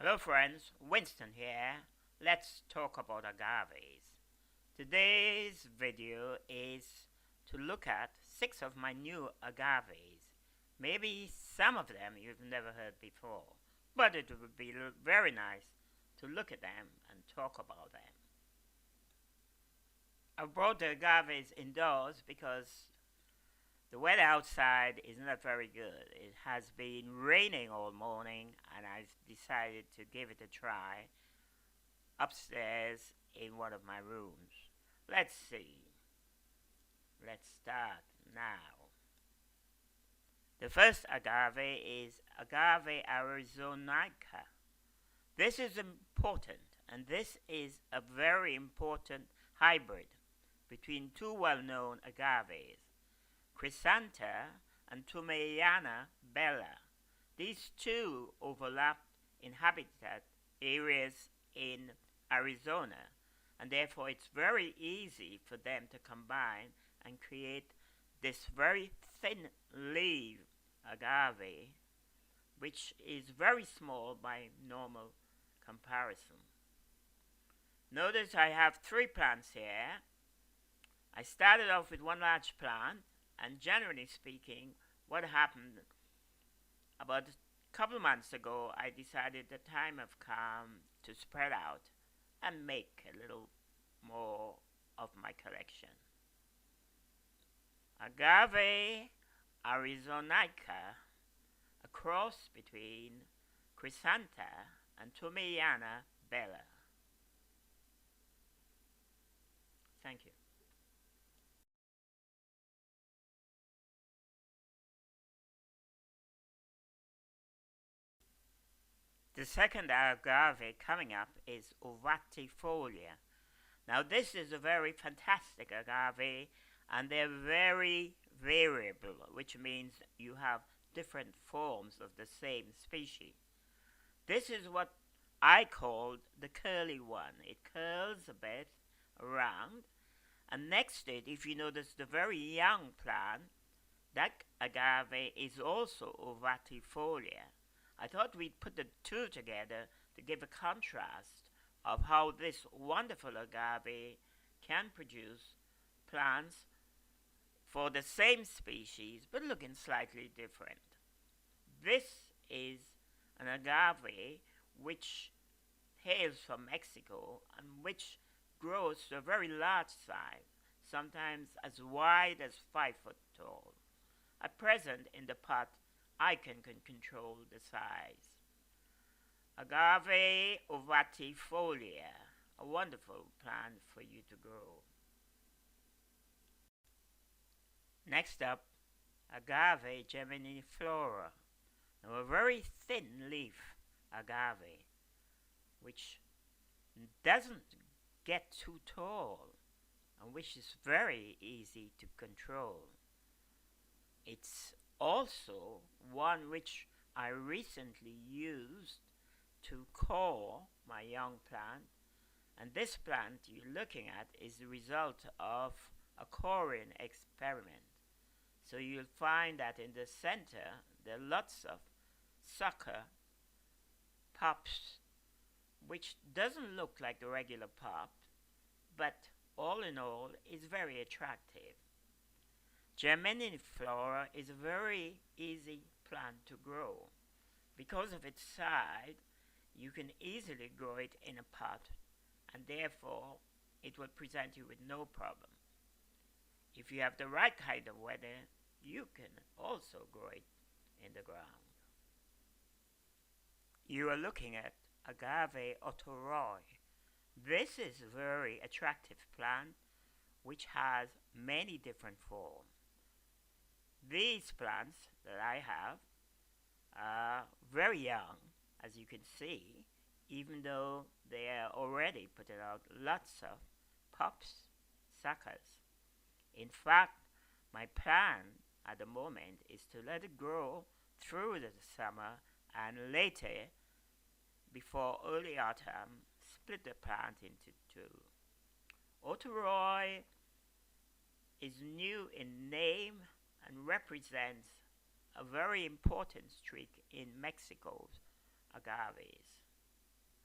Hello friends, Winston here. Let's talk about agaves. Today's video is to look at 6 of my new agaves. Maybe some of them you've never heard before, but it would be very nice to look at them and talk about them. I brought the agaves indoors because the weather outside is not very good. It has been raining all morning, and I decided to give it a try upstairs in one of my rooms. Let's see. Let's start now. The first agave is Agave arizonica. This is important, and this is a very important hybrid between two well-known agaves, Chrysantha and Desmettiana bella. These two overlap in habitat areas in Arizona, and therefore it's very easy for them to combine and create this very thin leaf agave, which is very small by normal comparison. Notice I have 3 plants here. I started off with one large plant, and generally speaking, what happened about a couple months ago, I decided the time have come to spread out and make a little more of my collection. Agave arizonica, a cross between Chrysantha and Desmettiana bella. Thank you. The second agave coming up is ovatifolia. Now this is a very fantastic agave, and they're very variable, which means you have different forms of the same species. This is what I called the curly one. It curls a bit around, and next to it, if you notice the very young plant, that agave is also ovatifolia. I thought we'd put the two together to give a contrast of how this wonderful agave can produce plants for the same species but looking slightly different. This is an agave which hails from Mexico and which grows to a very large size, sometimes as wide as 5 foot tall. At present in the pot I can control the size. Agave ovatifolia, a wonderful plant for you to grow. Next up, Agave geminiflora. Now a very thin leaf agave, which doesn't get too tall and which is very easy to control. It's also one which I recently used to core my young plant, and this plant you're looking at is the result of a coring experiment. So you'll find that in the center there are lots of sucker pops, which doesn't look like the regular pop, but all in all is very attractive. Geminiflora is a very easy plant to grow. Because of its size, you can easily grow it in a pot, and therefore it will present you with no problem. If you have the right kind of weather, you can also grow it in the ground. You are looking at Agave oteroi. This is a very attractive plant which has many different forms. These plants that I have are very young, as you can see, even though they are already putting out lots of pups, suckers. In fact, my plan at the moment is to let it grow through the summer and later, before early autumn, split the plant into 2. Oteroi is new in name and represents a very important streak in Mexico's agaves.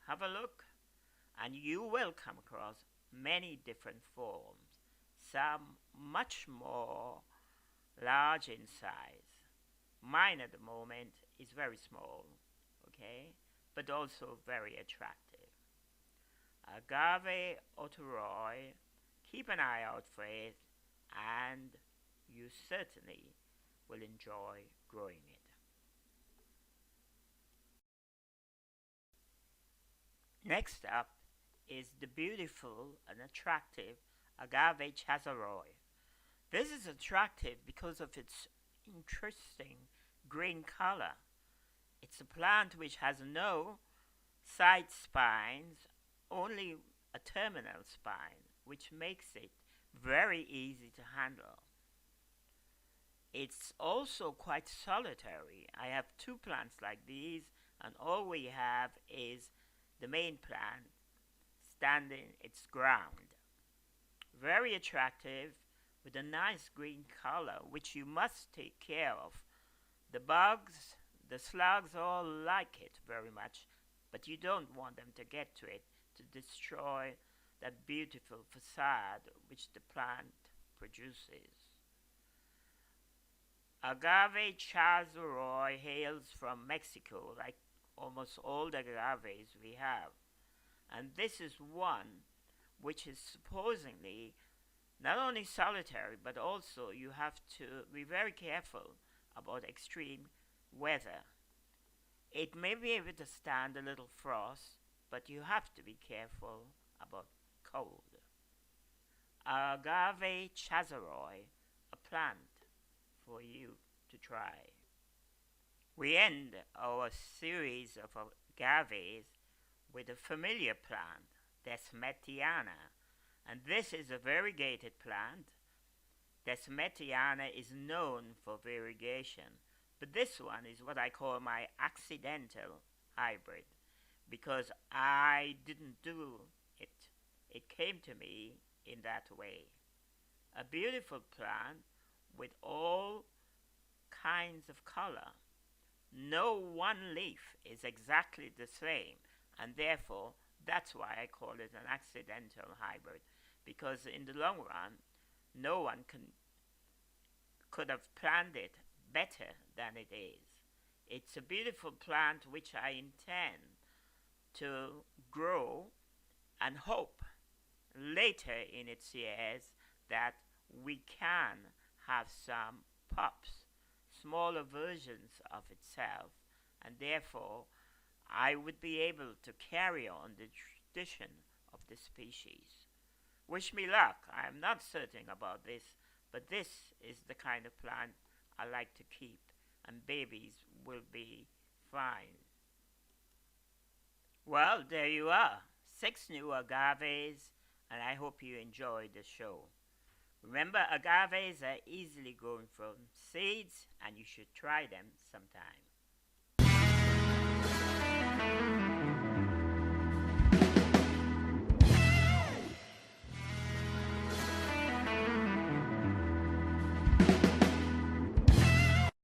have a look, and you will come across many different forms, some much more large in size. Mine at the moment is very small, okay, but also very attractive. Agave oteroi, keep an eye out for it, and you certainly will enjoy growing it. Next up is the beautiful and attractive Agave chazaroi. This is attractive because of its interesting green color. It's a plant which has no side spines, only a terminal spine, which makes it very easy to handle. It's also quite solitary. I have two plants like these, and all we have is the main plant standing its ground. Very attractive with a nice green color, which you must take care of. The bugs, the slugs all like it very much, but you don't want them to get to it to destroy that beautiful facade which the plant produces. Agave chazaroi hails from Mexico, like almost all the agaves we have. And this is one which is supposedly not only solitary, but also you have to be very careful about extreme weather. It may be able to stand a little frost, but you have to be careful about cold. Agave chazaroi, a plant for you to try. We end our series of agaves with a familiar plant, desmettiana, and this is a variegated plant. Desmettiana is known for variegation, but this one is what I call my accidental hybrid, because I didn't do it. It came to me in that way. A beautiful plant with all kinds of color. No one leaf is exactly the same, and therefore that's why I call it an accidental hybrid, because in the long run no one could have planned it better than it is. It's a beautiful plant which I intend to grow and hope later in its years that we can have some pups, smaller versions of itself, and therefore I would be able to carry on the tradition of the species. Wish me luck. I am not certain about this, but this is the kind of plant I like to keep, and babies will be fine. Well, there you are. 6 new agaves, and I hope you enjoyed the show. Remember, agaves are easily grown from seeds, and you should try them sometime.